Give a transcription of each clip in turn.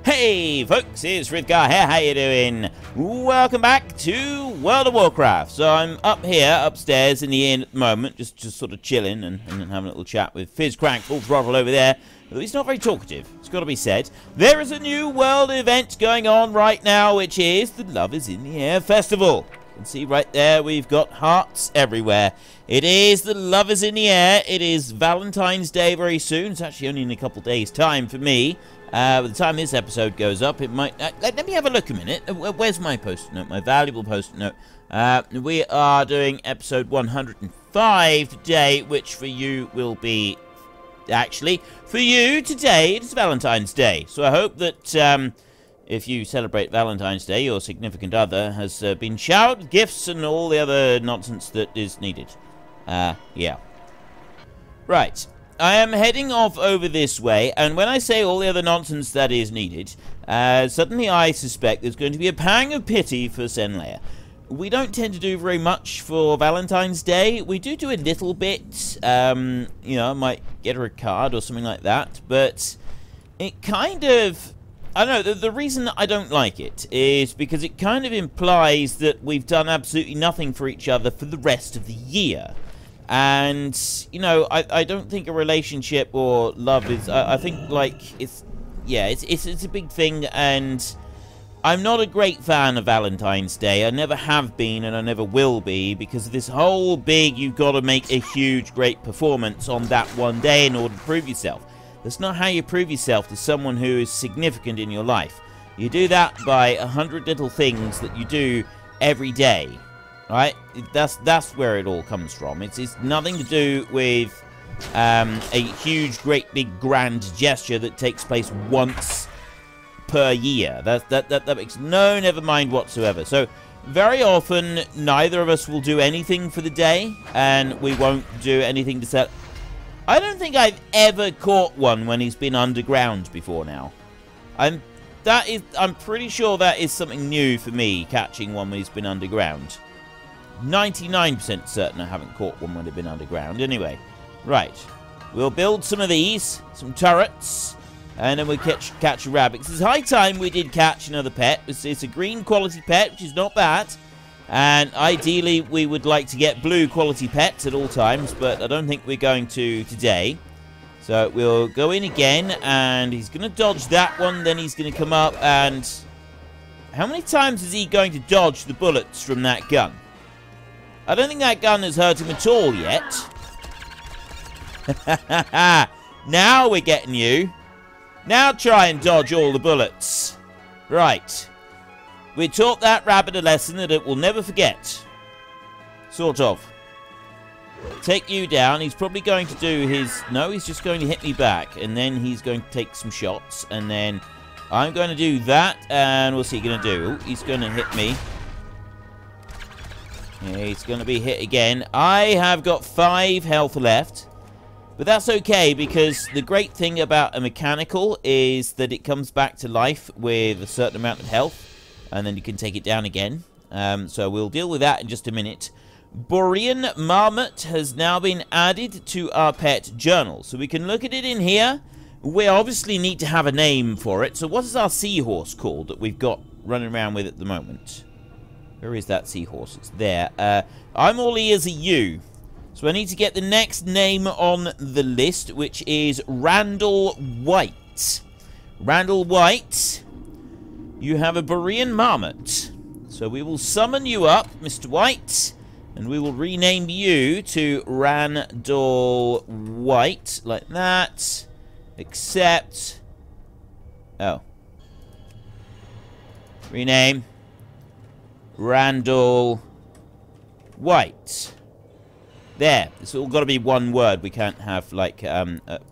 Hey folks, it's Frith Guardians here, how you doing? Welcome back to World of Warcraft. So I'm up here, upstairs in the inn at the moment, just sort of chilling and having a little chat with Fizz Crank, full throttle over there. Though he's not very talkative, it's got to be said. There is a new world event going on right now, which is the Love is in the Air Festival. You can see right there, we've got hearts everywhere. It is the Love is in the Air. It is Valentine's Day very soon. It's actually only in a couple days' time for me. By the time this episode goes up, it might... let me have a look a minute. Where's my post-it note? My valuable post-it note. We are doing episode 105 today, which for you will be... Actually, for you today, it is Valentine's Day. So I hope that if you celebrate Valentine's Day, your significant other has been showered with gifts and all the other nonsense that is needed. Yeah. Right. I am heading off over this way, and when I say all the other nonsense that is needed, suddenly I suspect there's going to be a pang of pity for Senleia. We don't tend to do very much for Valentine's Day. We do a little bit. You know, I might get her a card or something like that, but it kind of... I don't know, the reason I don't like it is because it kind of implies that we've done absolutely nothing for each other for the rest of the year. And, you know, I don't think a relationship or love is... I think, like, it's... Yeah, it's a big thing, and I'm not a great fan of Valentine's Day. I never have been, and I never will be, because of this whole big, you've got to make a huge, great performance on that one day in order to prove yourself. That's not how you prove yourself to someone who is significant in your life. You do that by 100 little things that you do every day. Right? That's where it all comes from. It's nothing to do with a huge, great, big, grand gesture that takes place once per year. That makes no never mind whatsoever. So, very often, neither of us will do anything for the day, and we won't do anything to set... I don't think I've ever caught one when he's been underground before now. I'm pretty sure that is something new for me, catching one when he's been underground. 99% certain I haven't caught one when they've been underground. Anyway, right. We'll build some of these, some turrets, and then we'll catch a rabbit. It's high time we did catch another pet. It's a green quality pet, which is not bad. And ideally, we would like to get blue quality pets at all times, but I don't think we're going to today. So we'll go in again, and he's going to dodge that one, then he's going to come up, and... How many times is he going to dodge the bullets from that gun? I don't think that gun has hurt him at all yet. Now we're getting you. Now try and dodge all the bullets. Right. We taught that rabbit a lesson that it will never forget. Sort of. Take you down. He's probably going to do his... No, he's just going to hit me back. And then he's going to take some shots. And then I'm going to do that. And what's he going to do? He's going to hit me. He's going to be hit again. I have got 5 health left. But that's okay, because the great thing about a mechanical is that it comes back to life with a certain amount of health. And then you can take it down again. So we'll deal with that in just a minute. Borean Marmot has now been added to our pet journal. So we can look at it in here. We obviously need to have a name for it. So what is our seahorse called that we've got running around with at the moment? Where is that seahorse? It's there. I'm all ears at you. So I need to get the next name on the list, which is Randall White. Randall White, you have a Borean Marmot. So we will summon you up, Mr. White, and we will rename you to Randall White, like that. Except... Oh. Rename... Randall White. There. It's all got to be one word. We can't have, like,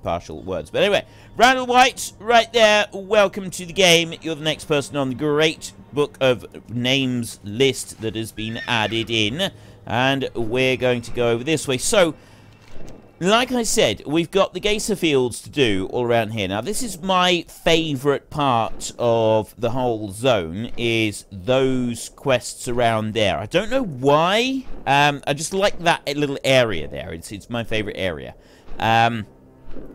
partial words. But anyway, Randall White, right there. Welcome to the game. You're the next person on the great book of names list that has been added in. And we're going to go over this way. So, like I said, we've got the Geysir Fields to do all around here. Now, this is my favourite part of the whole zone, is those quests around there. I don't know why. I just like that little area there. It's my favourite area.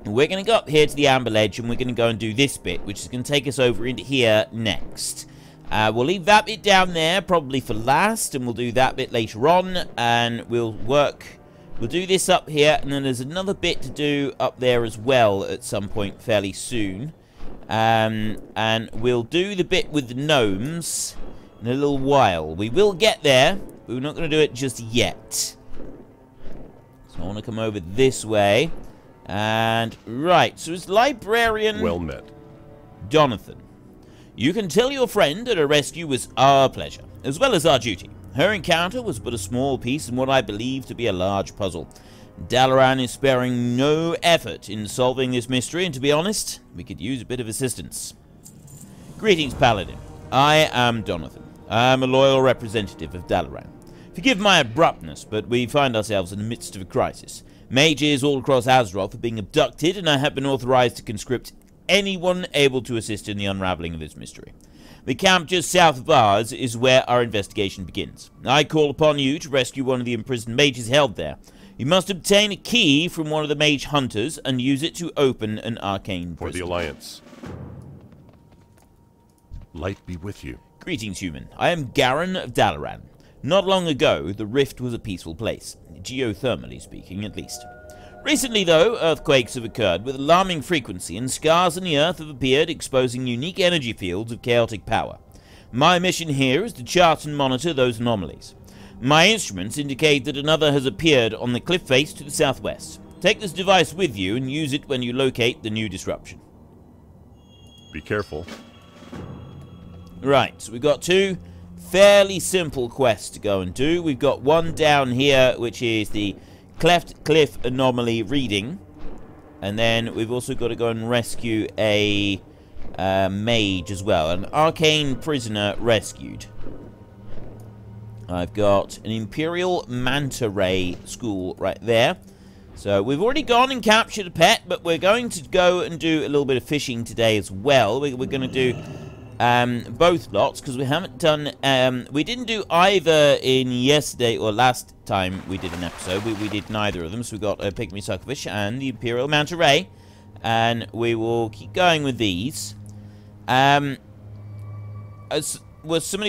We're going to go up here to the Amber Ledge, and we're going to go and do this bit, which is going to take us over into here next. We'll leave that bit down there, probably for last, and we'll do that bit later on, and we'll do this up here, and then there's another bit to do up there as well at some point fairly soon. And we'll do the bit with the gnomes in a little while. We will get there, but we're not going to do it just yet. So I want to come over this way. And, right, so it's Librarian... Well met. Jonathan. You can tell your friend that a rescue was our pleasure, as well as our duty. Her encounter was but a small piece in what I believe to be a large puzzle. Dalaran is sparing no effort in solving this mystery, and to be honest, we could use a bit of assistance. Greetings, Paladin. I am Jonathan. I am a loyal representative of Dalaran. Forgive my abruptness, but we find ourselves in the midst of a crisis. Mages all across Azeroth are being abducted, and I have been authorized to conscript anyone able to assist in the unraveling of this mystery. The camp just south of ours is where our investigation begins. I call upon you to rescue one of the imprisoned mages held there. You must obtain a key from one of the mage hunters and use it to open an arcane prison. For the Alliance. Light be with you. Greetings, human. I am Garen of Dalaran. Not long ago, the Rift was a peaceful place, geothermally speaking, at least. Recently, though, earthquakes have occurred with alarming frequency, and scars in the earth have appeared, exposing unique energy fields of chaotic power. My mission here is to chart and monitor those anomalies. My instruments indicate that another has appeared on the cliff face to the southwest. Take this device with you and use it when you locate the new disruption. Be careful. Right, so we've got two fairly simple quests to go and do. We've got one down here, which is the Cleft Cliff Anomaly reading. And then we've also got to go and rescue a mage as well. An arcane prisoner rescued. I've got an Imperial Manta Ray school right there. So we've already gone and captured a pet, but we're going to go and do a little bit of fishing today as well. We're going to do both lots, because we haven't done... we didn't do either in yesterday or last time we did an episode. We did neither of them, so we got a Pygmy Suckerfish and the Imperial Manta Ray. And we will keep going with these. Somebody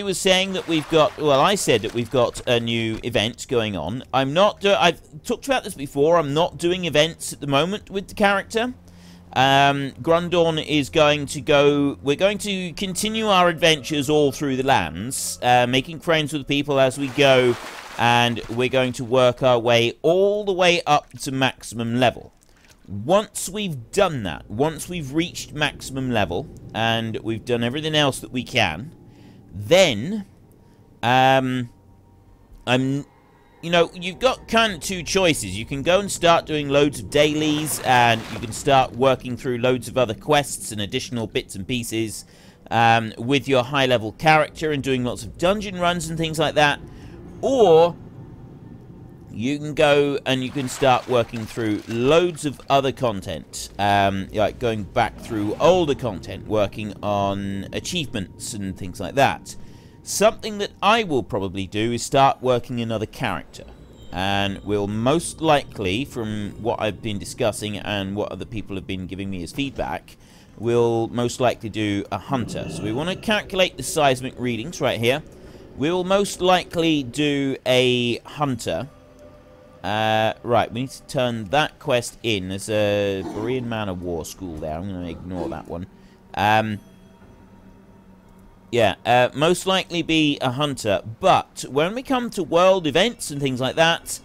was saying that we've got... Well, I said that we've got a new event going on. I'm not... I've talked about this before. I'm not doing events at the moment with the character. Grundorn is going to go... We're going to continue our adventures all through the lands, making friends with people as we go, and we're going to work our way all the way up to maximum level. Once we've done that, once we've reached maximum level, and we've done everything else that we can, then, you know, you've got kind of two choices. You can go and start doing loads of dailies, and you can start working through loads of other quests and additional bits and pieces with your high-level character and doing lots of dungeon runs and things like that. Or you can go and you can start working through loads of other content, like going back through older content, working on achievements and things like that. Something that I will probably do is start working another character, and will most likely, from what I've been discussing and what other people have been giving me as feedback, we'll most likely do a hunter. So we want to calculate the seismic readings right here. We'll most likely do a hunter. Right, we need to turn that quest in. There's a Korean Man of War school there. I'm going to ignore that one. Yeah, most likely be a hunter. But when we come to world events and things like that,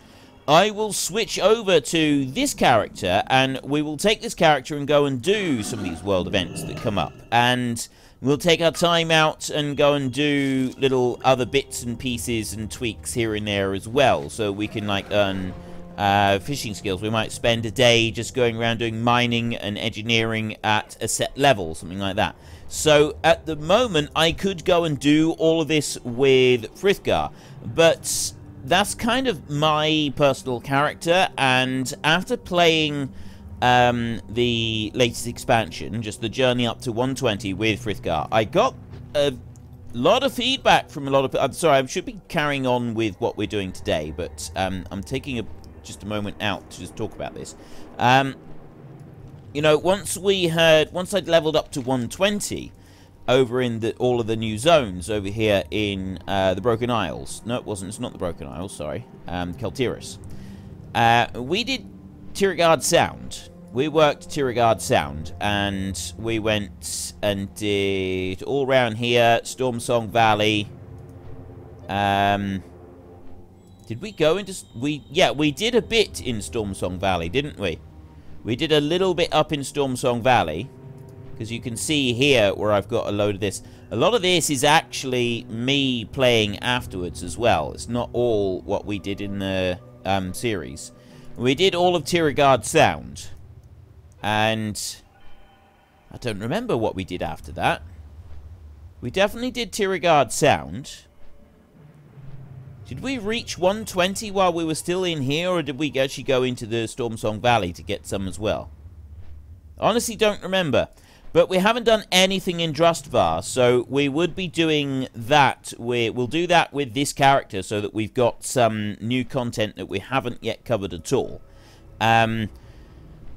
I will switch over to this character, and we will take this character and go and do some of these world events that come up. And we'll take our time out and go and do little other bits and pieces and tweaks here and there as well, so we can, like, earn fishing skills. We might spend a day just going around doing mining and engineering at a set level, something like that. So at the moment, I could go and do all of this with Frithgar, but that's kind of my personal character, and after playing the latest expansion, just the journey up to 120 with Frithgar, I got a lot of feedback from a lot of people. I'm sorry, I should be carrying on with what we're doing today, but I'm taking just a moment out to just talk about this. you know, once I'd leveled up to 120 over in all of the new zones over here in the Broken Isles. No, it wasn't. It's not the Broken Isles. Sorry, Keltiris. We did Tirigard Sound. We worked Tirigard Sound, and we went and did all around here, Stormsong Valley. Did we go into... Yeah, we did a bit in Stormsong Valley, didn't we? We did a little bit up in Stormsong Valley, because you can see here where I've got a load of this. A lot of this is actually me playing afterwards as well. It's not all what we did in the series. We did all of Tirigard Sound. And I don't remember what we did after that. We definitely did Tirigard Sound. Did we reach 120 while we were still in here, or did we actually go into the Stormsong Valley to get some as well? Honestly, don't remember. But we haven't done anything in Drustvar, so we would be doing that. We'll do that with this character so that we've got some new content that we haven't yet covered at all.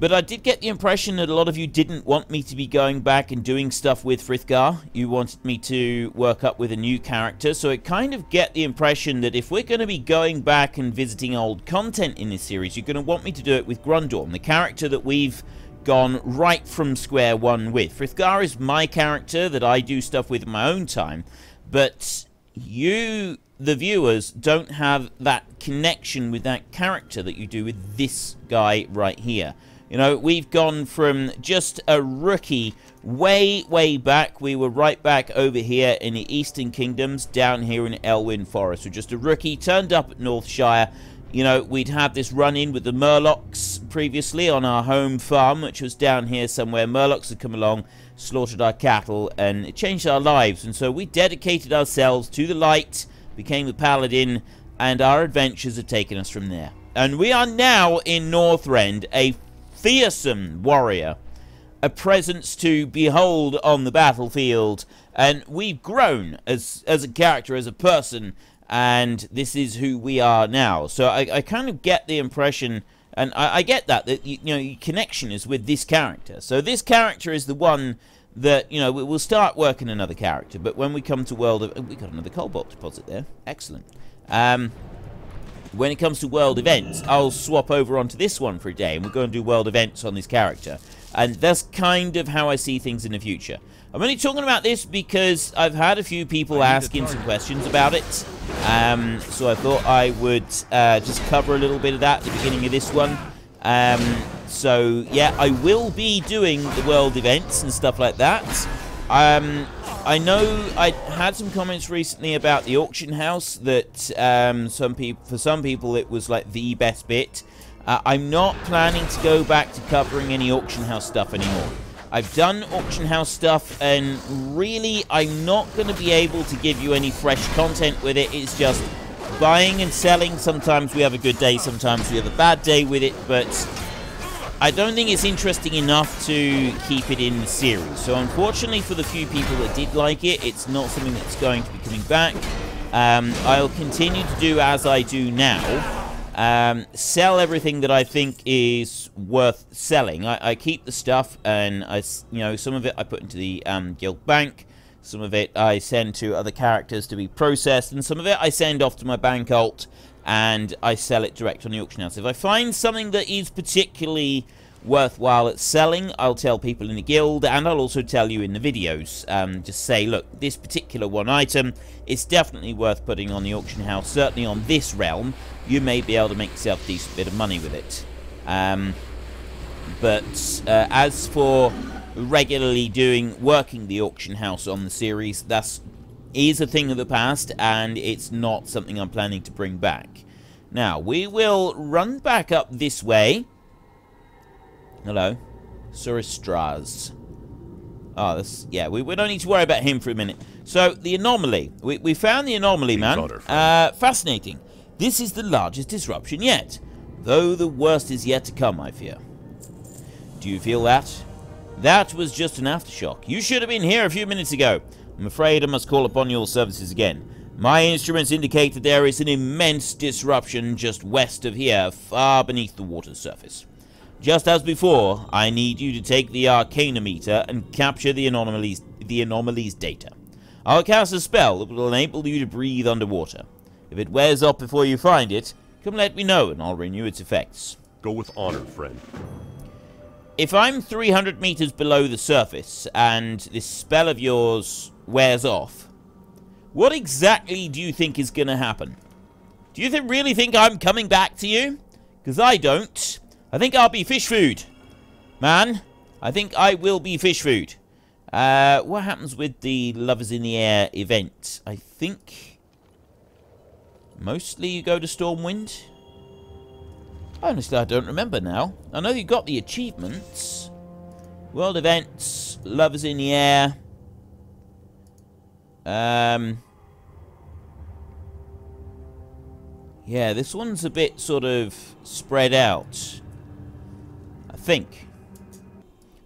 But I did get the impression that a lot of you didn't want me to be going back and doing stuff with Frithgar. You wanted me to work up with a new character, so I kind of get the impression that if we're going to be going back and visiting old content in this series, you're going to want me to do it with Grundorn, the character that we've gone right from square one with. Frithgar is my character that I do stuff with in my own time, but you, the viewers, don't have that connection with that character that you do with this guy right here. You know, we've gone from just a rookie way, way back. We were right back over here in the Eastern Kingdoms, down here in Elwyn Forest. So just a rookie, turned up at Northshire. You know, we'd had this run-in with the murlocs previously on our home farm, which was down here somewhere. Murlocs had come along, slaughtered our cattle, and it changed our lives. And so we dedicated ourselves to the light, became the Paladin, and our adventures have taken us from there. And we are now in Northrend, a fearsome warrior, a presence to behold on the battlefield, and we've grown as a character, as a person, and this is who we are now. So I kind of get the impression, and I get that you know, your connection is with this character. So this character is the one that, you know, we'll start working another character, but when we come to World of... Oh, we got another cobalt deposit there. Excellent. When it comes to world events, I'll swap over onto this one for a day, and we're going to do world events on this character. And that's kind of how I see things in the future. I'm only talking about this because I've had a few people asking some questions about it. So I thought I would just cover a little bit of that at the beginning of this one. So, yeah, I will be doing the world events and stuff like that. I know I had some comments recently about the auction house that for some people it was like the best bit. I'm not planning to go back to covering any auction house stuff anymore. I've done auction house stuff, and really I'm not going to be able to give you any fresh content with it. It's just buying and selling. Sometimes we have a good day, sometimes we have a bad day with it, but I don't think it's interesting enough to keep it in the series. So unfortunately for the few people that did like it, it's not something that's going to be coming back. I'll continue to do as I do now. Sell everything that I think is worth selling. I keep the stuff, and you know, some of it I put into the guild bank. Some of it I send to other characters to be processed, and some of it I send off to my bank alt, and I sell it direct on the auction house. If I find something that is particularly worthwhile at selling, I'll tell people in the guild, and I'll also tell you in the videos. Just say, look, this particular one item is definitely worth putting on the auction house. Certainly on this realm, you may be able to make yourself a decent bit of money with it. But as for regularly working the auction house on the series, that is a thing of the past, and it's not something I'm planning to bring back. Now, we will run back up this way. Hello. Suristraz. Oh, that's... Yeah, we don't need to worry about him for a minute. So, the anomaly. We found the anomaly, man. Fascinating. This is the largest disruption yet, though the worst is yet to come, I fear. Do you feel that? That was just an aftershock. You should have been here a few minutes ago. I'm afraid I must call upon your services again. My instruments indicate that there is an immense disruption just west of here, far beneath the water surface. Just as before, I need you to take the Arcanometer and capture the anomalies data. I'll cast a spell that will enable you to breathe underwater. If it wears off before you find it, come let me know and I'll renew its effects. Go with honor, friend. If I'm 300 meters below the surface and this spell of yours wears off, what exactly do you think is going to happen? Do you really think I'm coming back to you? Because I don't. I think I'll be fish food. Man, I think I will be fish food. What happens with the Lovers in the Air event? I think mostly you go to Stormwind. Honestly, I don't remember now. I know you got the achievements. World events, Lovers in the Air. Yeah, this one's a bit sort of spread out, I think.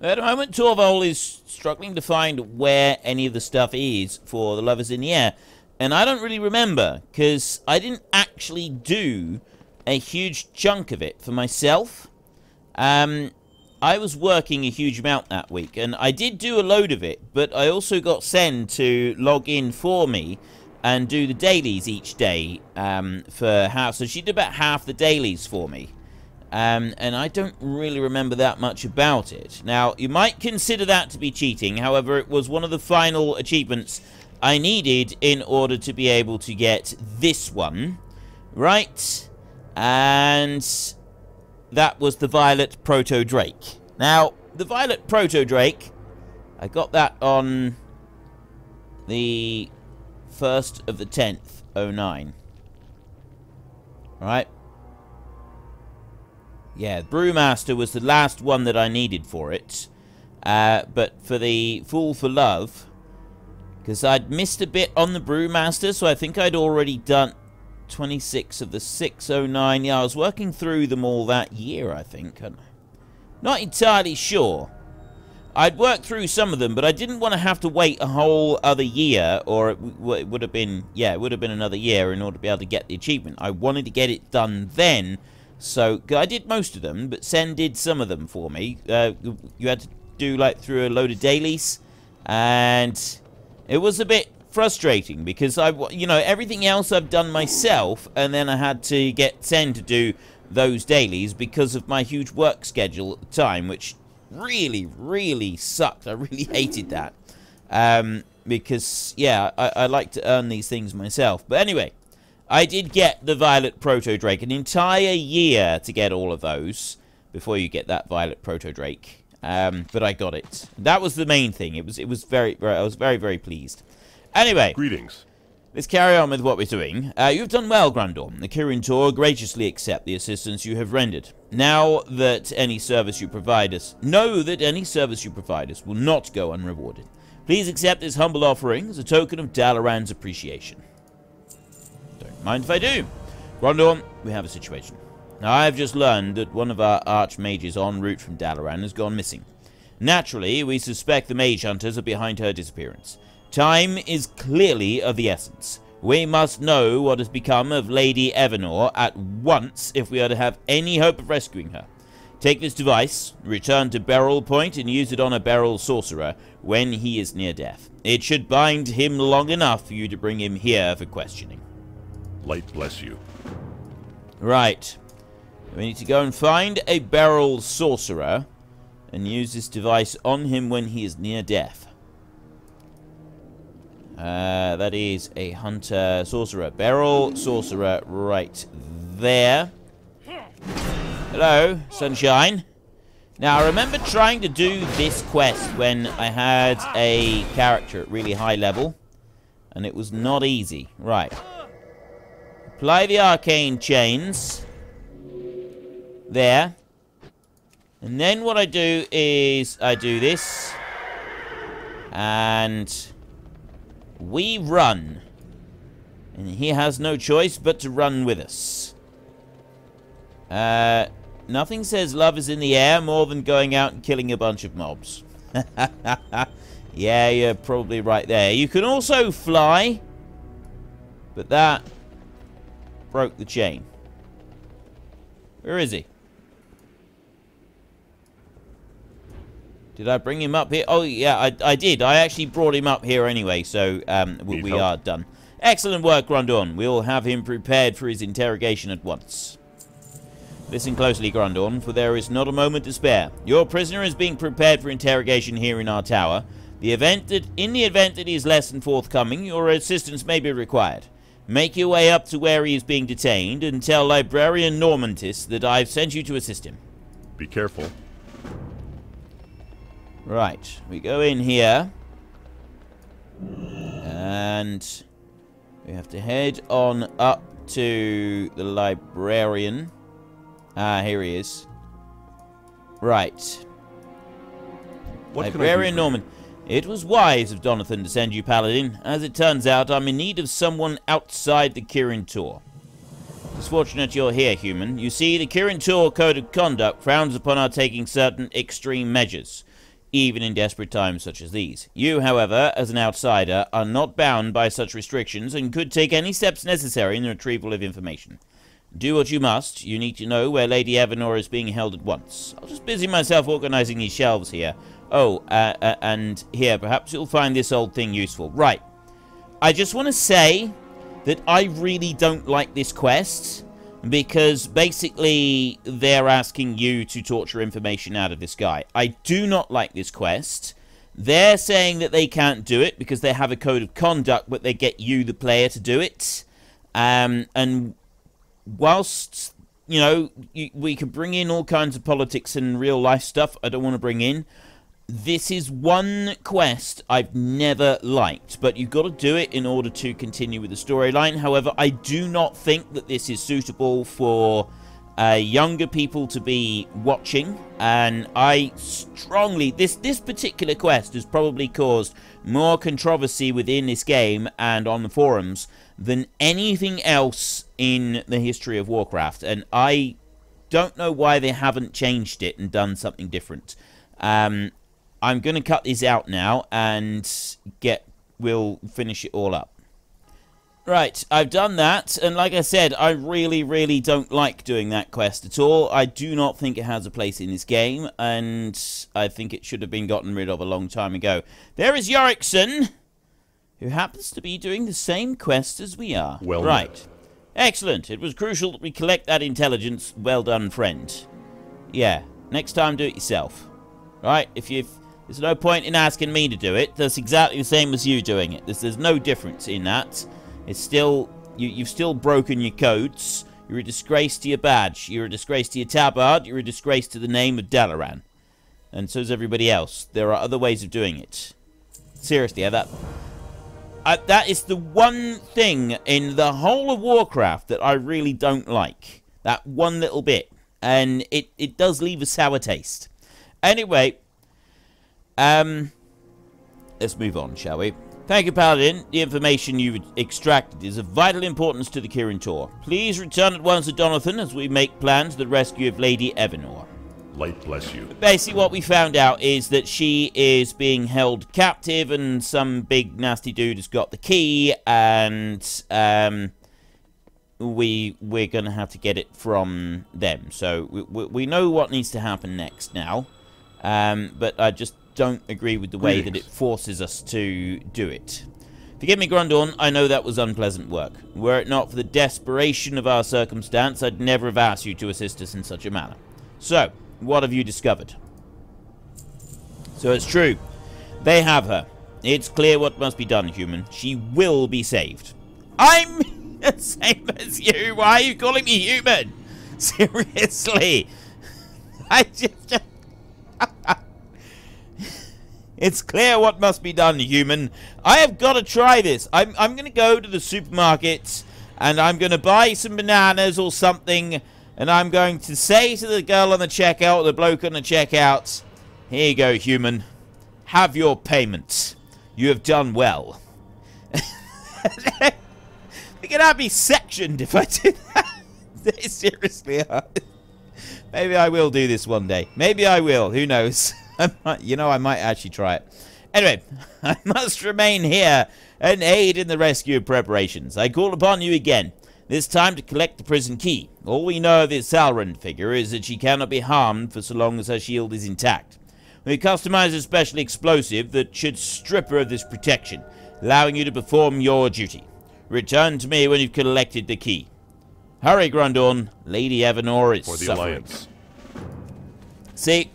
At the moment, Torvald is struggling to find where any of the stuff is for the Lovers in the Air. And I don't really remember, because I didn't actually do a huge chunk of it for myself. I was working a huge amount that week, and I did do a load of it, but I also got Sen to log in for me and do the dailies each day for half. So she did about half the dailies for me. And I don't really remember that much about it. Now, you might consider that to be cheating. However, it was one of the final achievements I needed in order to be able to get this one. Right? And that was the Violet Proto Drake. Now, the Violet Proto Drake, I got that on the 1st of the 10th, 09. Right? Yeah, Brewmaster was the last one that I needed for it. But for the Fool for Love, because I'd missed a bit on the Brewmaster, so I think I'd already done 26 of the 609. Yeah, I was working through them all that year, I think. I'm not entirely sure. I'd worked through some of them, but I didn't want to have to wait a whole other year, or it would have been, yeah, it would have been another year in order to be able to get the achievement. I wanted to get it done then, so I did most of them, but Sen did some of them for me. You had to do, like, through a load of dailies, and it was a bit frustrating, because you know, everything else I've done myself, and then I had to get Sen to do those dailies because of my huge work schedule at the time, which really sucked. I really hated that. Because, yeah, I like to earn these things myself. But anyway, I did get the Violet Proto Drake. An entire year to get all of those before you get that Violet Proto Drake. But I got it. That was the main thing. I was very pleased. Anyway. Greetings. Let's carry on with what we're doing. You've done well, Grundorn. The Kirin Tor graciously accept the assistance you have rendered. Know that any service you provide us will not go unrewarded. Please accept this humble offering as a token of Dalaran's appreciation. Don't mind if I do. Grundorn, we have a situation. Now, I have just learned that one of our archmages en route from Dalaran has gone missing. Naturally, we suspect the mage hunters are behind her disappearance. Time is clearly of the essence. We must know what has become of Lady Evanor at once if we are to have any hope of rescuing her. Take this device, return to Beryl Point, and use it on a Beryl sorcerer when he is near death. It should bind him long enough for you to bring him here for questioning. Light bless you. Right. We need to go and find a Beryl sorcerer and use this device on him when he is near death. That is a hunter sorcerer. Beryl sorcerer right there. Hello, sunshine. Now, I remember trying to do this quest when I had a character at really high level, and it was not easy. Right. Apply the arcane chains. There. And then what I do is I do this. And we run. And he has no choice but to run with us. Nothing says love is in the air more than going out and killing a bunch of mobs. Yeah, you're probably right there. You can also fly. But that broke the chain. Where is he? Did I bring him up here? Oh, yeah, I did. I actually brought him up here anyway, so we are done. Excellent work, Grundorn. We'll have him prepared for his interrogation at once. Listen closely, Grundorn, for there is not a moment to spare. Your prisoner is being prepared for interrogation here in our tower. In the event that he is less than forthcoming, your assistance may be required. Make your way up to where he is being detained and tell Librarian Normantis that I've sent you to assist him. Be careful. Right, we go in here. And we have to head on up to the librarian. Ah, here he is. Right. Librarian Norman. It was wise of Donathan to send you, Paladin. As it turns out, I'm in need of someone outside the Kirin Tor. It's fortunate you're here, human. You see, the Kirin Tor Code of Conduct frowns upon our taking certain extreme measures, even in desperate times such as these. You, however, as an outsider, are not bound by such restrictions and could take any steps necessary in the retrieval of information. Do what you must. You need to know where Lady Evanor is being held at once. I'll just busy myself organizing these shelves here. Oh, and here, perhaps you'll find this old thing useful. Right. I just want to say that I really don't like this quest, because basically they're asking you to torture information out of this guy. I do not like this quest. They're saying that they can't do it because they have a code of conduct, but they get you, the player, to do it. And whilst, you know, we can bring in all kinds of politics and real life stuff I don't want to bring in, this is one quest I've never liked, but you've got to do it in order to continue with the storyline. However, I do not think that this is suitable for younger people to be watching, and I strongly... This particular quest has probably caused more controversy within this game and on the forums than anything else in the history of Warcraft, and I don't know why they haven't changed it and done something different. I'm going to cut this out now and we'll finish it all up. Right, I've done that, and like I said, I really, really don't like doing that quest at all. I do not think it has a place in this game, and I think it should have been gotten rid of a long time ago. There is Yorickson, who happens to be doing the same quest as we are. Well, right. Excellent. It was crucial that we collect that intelligence. Well done, friend. Yeah, next time do it yourself. Right, there's no point in asking me to do it. That's exactly the same as you doing it. There's no difference in that. It's still... You've still broken your codes. You're a disgrace to your badge. You're a disgrace to your tabard. You're a disgrace to the name of Dalaran. And so's everybody else. There are other ways of doing it. Seriously, that is the one thing in the whole of Warcraft that I really don't like. That one little bit. And it does leave a sour taste. Anyway, let's move on, shall we? Thank you, Paladin. The information you've extracted is of vital importance to the Kirin Tor. Please return at once to Donathan as we make plans for the rescue of Lady Evanor. Light bless you. Basically, what we found out is that she is being held captive, and some big nasty dude has got the key, and we're gonna have to get it from them. So we know what needs to happen next now. But I just don't agree with the way that it forces us to do it. Forgive me, Grundorn, I know that was unpleasant work. Were it not for the desperation of our circumstance, I'd never have asked you to assist us in such a manner. So, what have you discovered? So it's true. They have her. It's clear what must be done, human. She will be saved. I'm the same as you. Why are you calling me human? Seriously. I just... It's clear what must be done, human. I have got to try this. I'm going to go to the supermarket, and I'm going to buy some bananas or something, and I'm going to say to the girl on the checkout, the bloke on the checkout, here you go, human. Have your payment. You have done well. Look at that be sectioned if I did that. They seriously are. Maybe I will do this one day. Maybe I will. Who knows? I might actually try it. Anyway, I must remain here and aid in the rescue preparations. I call upon you again, this time to collect the prison key. All we know of this Dalaran figure is that she cannot be harmed for so long as her shield is intact. We customized a special explosive that should strip her of this protection, allowing you to perform your duty. Return to me when you've collected the key. Hurry, Grundorn. Lady Evanor is For the suffering. Alliance. See,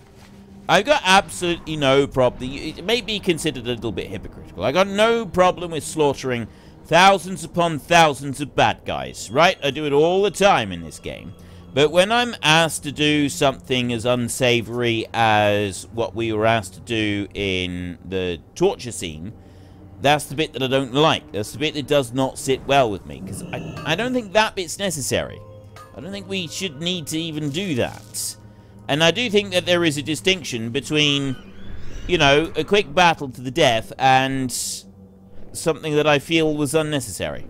I've got absolutely no problem. It may be considered a little bit hypocritical. I got no problem with slaughtering thousands upon thousands of bad guys, right? I do it all the time in this game. But when I'm asked to do something as unsavory as what we were asked to do in the torture scene, that's the bit that I don't like. That's the bit that does not sit well with me. Because I don't think that bit's necessary. I don't think we should need to even do that. And I do think that there is a distinction between, you know, a quick battle to the death and something that I feel was unnecessary.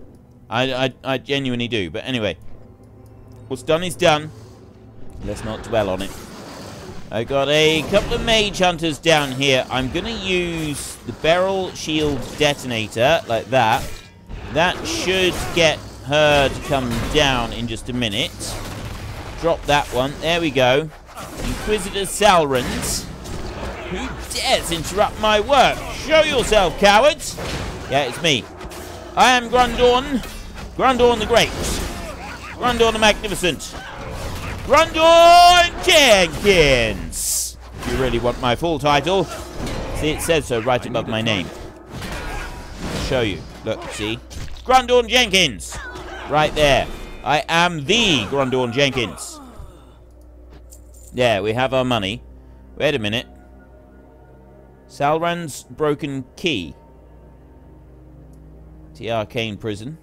I genuinely do. But anyway, what's done is done. Let's not dwell on it. I got a couple of mage hunters down here. I'm going to use the barrel shield detonator like that. That should get her to come down in just a minute. Drop that one. There we go. Inquisitor Salrans. Who dares interrupt my work? Show yourself, cowards! Yeah, it's me. I am Grundorn. Grundorn the Great. Grundorn the Magnificent. Grundorn Jenkins! If you really want my full title, see, it says so right above my name. I'll show you. Look, see? Grundorn Jenkins! Right there. I am the Grundorn Jenkins. Yeah, we have our money. Wait a minute. Salran's broken key. The arcane prison.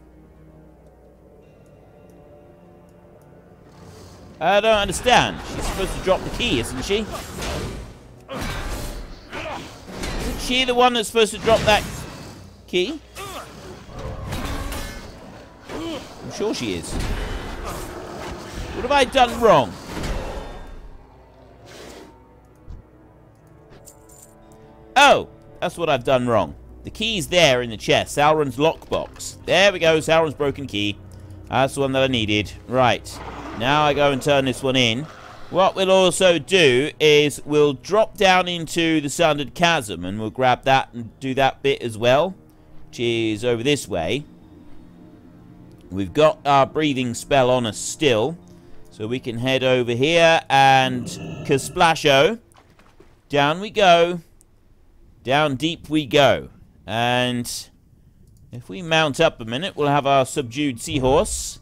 I don't understand. She's supposed to drop the key, isn't she? Isn't she the one that's supposed to drop that key? I'm sure she is. What have I done wrong? Oh, that's what I've done wrong. The key's there in the chest. Salran's lockbox. There we go. Salran's broken key. That's the one that I needed. Right. Now I go and turn this one in. What we'll also do is we'll drop down into the Sundered Chasm and we'll grab that and do that bit as well, which is over this way. We've got our breathing spell on us still, so we can head over here and Kasplasho. Down we go. Down deep we go. And if we mount up a minute, we'll have our subdued seahorse.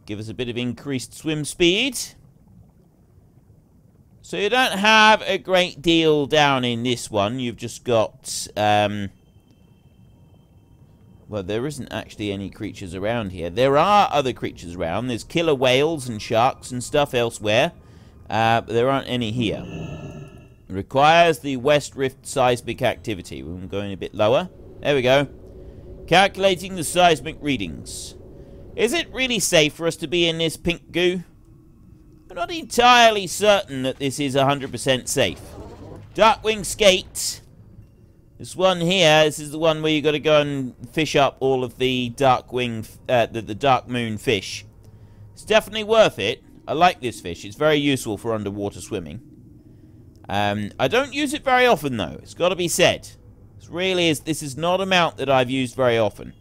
Give us a bit of increased swim speed. So you don't have a great deal down in this one. You've just got... well, there isn't actually any creatures around here. There are other creatures around. There's killer whales and sharks and stuff elsewhere. But there aren't any here. It requires the West Rift seismic activity. We're going a bit lower. There we go. Calculating the seismic readings. Is it really safe for us to be in this pink goo? I'm not entirely certain that this is 100% safe. Darkwing Skate. This one here, this is the one where you got to go and fish up all of the Darkwing, the Dark Moon fish. It's definitely worth it. I like this fish. It's very useful for underwater swimming. I don't use it very often, though. It's got to be said. This is not a mount that I've used very often.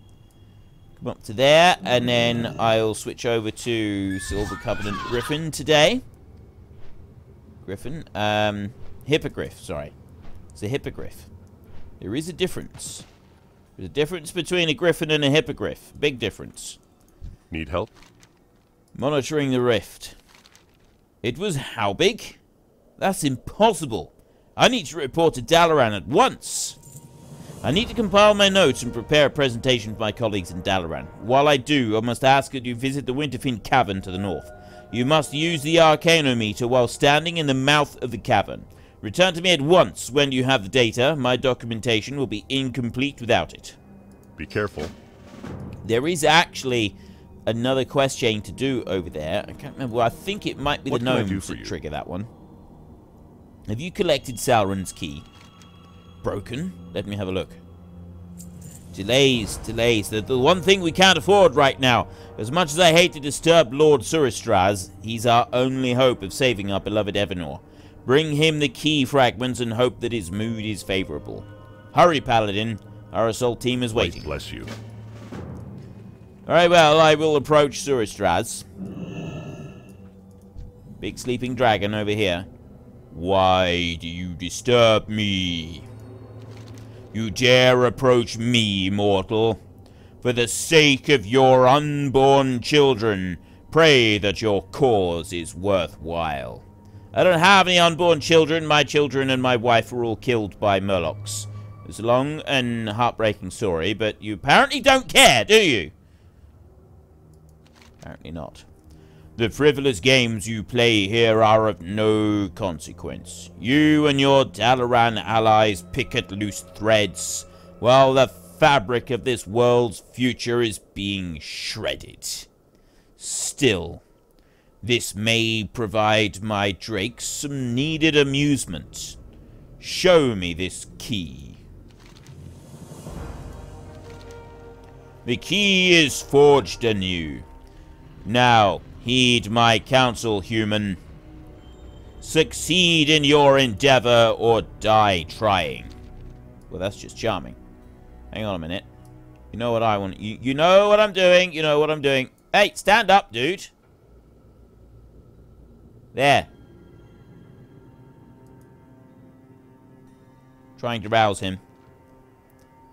Come up to there, and then I'll switch over to Silver Covenant Griffin today. Griffin? Hippogriff, sorry. It's a hippogriff. There is a difference. There's a difference between a griffin and a hippogriff. Big difference. Need help? Monitoring the rift. It was how big? That's impossible. I need to report to Dalaran at once. I need to compile my notes and prepare a presentation for my colleagues in Dalaran. While I do, I must ask that you visit the Winterfin Cavern to the north. You must use the Arcanometer while standing in the mouth of the cavern. Return to me at once when you have the data. My documentation will be incomplete without it. Be careful. There is actually another quest chain to do over there. I can't remember. I think it might be the gnomes that trigger that one. Have you collected Salran's key? Broken? Let me have a look. Delays. The one thing we can't afford right now. As much as I hate to disturb Lord Suristraz, he's our only hope of saving our beloved Evanor. Bring him the key fragments and hope that his mood is favorable. Hurry, Paladin. Our assault team is waiting. Bless you. Alright, well, I will approach Suristraz. Big sleeping dragon over here. Why do you disturb me? You dare approach me, mortal? For the sake of your unborn children, pray that your cause is worthwhile. I don't have any unborn children. My children and my wife were all killed by murlocs. It's a long and heartbreaking story, but you apparently don't care, do you? Apparently not. The frivolous games you play here are of no consequence. You and your Dalaran allies pick at loose threads, while the fabric of this world's future is being shredded. Still, this may provide my drakes some needed amusement. Show me this key. The key is forged anew. Now, heed my counsel, human. Succeed in your endeavor or die trying. Well, that's just charming. Hang on a minute. You know what I want. You know what I'm doing. You know what I'm doing. Hey, stand up, dude. There. Trying to rouse him.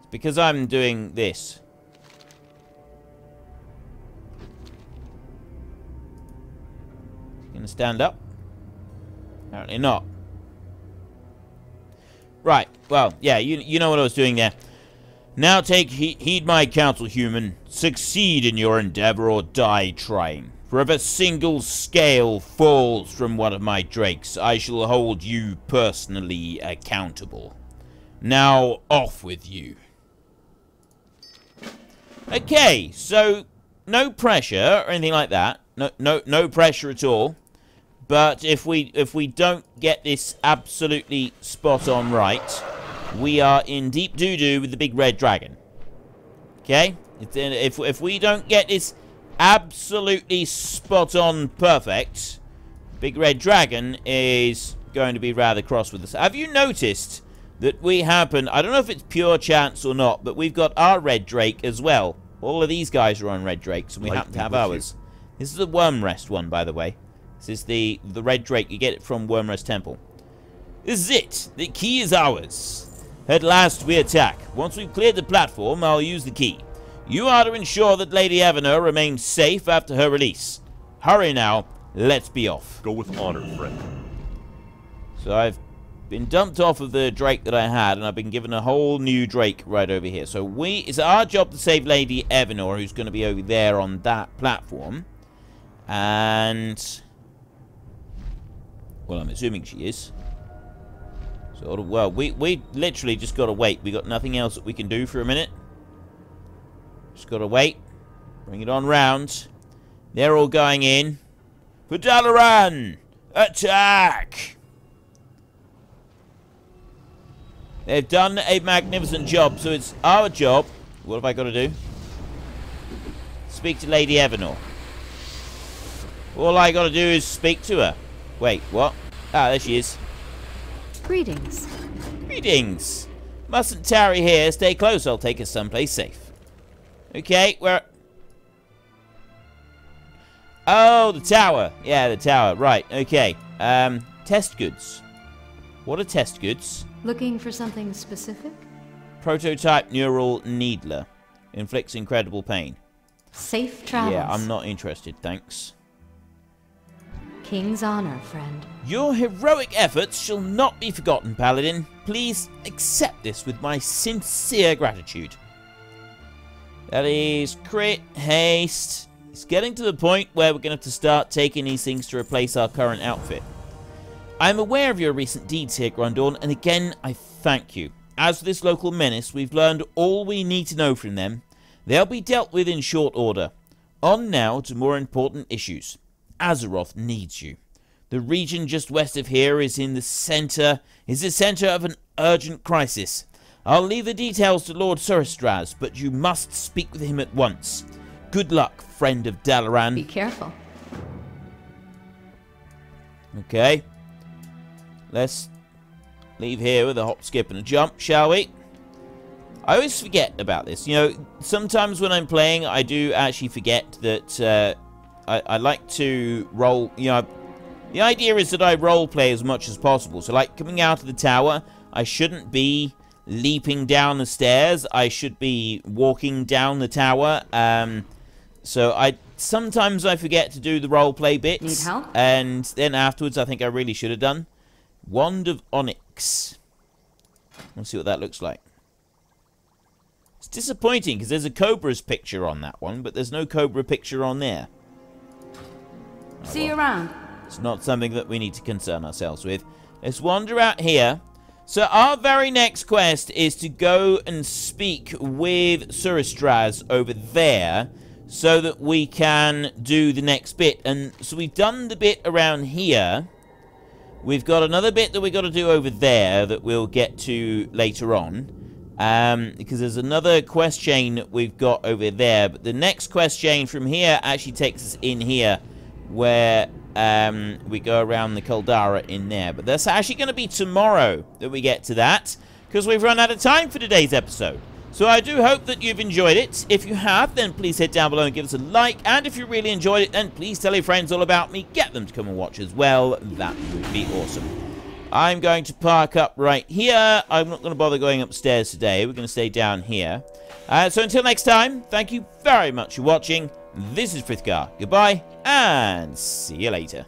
It's because I'm doing this. Gonna stand up? Apparently not. Right. Well, yeah, you know what I was doing there. Now heed my counsel, human. Succeed in your endeavor or die trying. For if a single scale falls from one of my drakes, I shall hold you personally accountable. Now, off with you. Okay, so no pressure or anything like that. No pressure at all. But if we don't get this absolutely spot on right, we are in deep doo-doo with the big red dragon. Okay? If we don't get this absolutely spot on perfect, big red dragon is going to be rather cross with us. Have you noticed that we happen, I don't know if it's pure chance or not, but we've got our red drake as well. All of these guys are on red drakes, and we happen to have ours. This is the Wormrest one, by the way. This is the red drake. You get it from Wormrest Temple. This is it. The key is ours. At last we attack. Once we've cleared the platform, I'll use the key. You are to ensure that Lady Evanor remains safe after her release. Hurry now. Let's be off. Go with honor, friend. So I've been dumped off of the drake that I had, and I've been given a whole new drake right over here. So it's our job to save Lady Evanor, who's going to be over there on that platform. And well, I'm assuming she is. Sort of. Well, we literally just got to wait. We got nothing else that we can do for a minute. Just got to wait. Bring it on round. They're all going in. For Dalaran! Attack! They've done a magnificent job, so it's our job. What have I got to do? Speak to Lady Evanor. All I got to do is speak to her. Wait, what? Ah, there she is. Greetings. Greetings. Mustn't tarry here. Stay close. I'll take us someplace safe. Okay, where... Oh, the tower. Yeah, the tower. Right, okay. Test goods. What are test goods? Looking for something specific? Prototype neural needler. Inflicts incredible pain. Safe travels. Yeah, I'm not interested, thanks. King's honor, friend. Your heroic efforts shall not be forgotten, Paladin. Please accept this with my sincere gratitude. That is crit, haste. It's getting to the point where we're going to have to start taking these things to replace our current outfit. I'm aware of your recent deeds here, Grundorn, and again, I thank you. As for this local menace, we've learned all we need to know from them. They'll be dealt with in short order. On now to more important issues. Azeroth needs you. The region just west of here is the center of an urgent crisis. I'll leave the details to Lord Suristraz, but you must speak with him at once. Good luck, friend of Dalaran. Be careful. Okay. let's leave here with a hop, skip, and a jump, shall we? I always forget about this. You know, sometimes when I'm playing, I do actually forget that I like to roll. You know, the idea is that I role play as much as possible. So, like, coming out of the tower, I shouldn't be leaping down the stairs. I should be walking down the tower. So sometimes I forget to do the role play bits. Need help? And then afterwards, I think I really should have done. Wand of Onyx. Let's see what that looks like. It's disappointing because there's a Cobra's picture on that one, but there's no Cobra picture on there. See you around. It's not something that we need to concern ourselves with. Let's wander out here. So our very next quest is to go and speak with Suristraz over there so that we can do the next bit. And so we've done the bit around here. We've got another bit that we've got to do over there that we'll get to later on. Because there's another quest chain that we've got over there. But the next quest chain from here actually takes us in here where we go around the Caldara in there. But that's actually going to be tomorrow that we get to that, because we've run out of time for today's episode. So I do hope that you've enjoyed it. If you have, then please hit down below and give us a like. And if you really enjoyed it, then please tell your friends all about me. Get them to come and watch as well. That would be awesome. I'm going to park up right here. I'm not going to bother going upstairs today. We're going to stay down here. So until next time, thank you very much for watching. This is Frith Guardians. Goodbye, and see you later.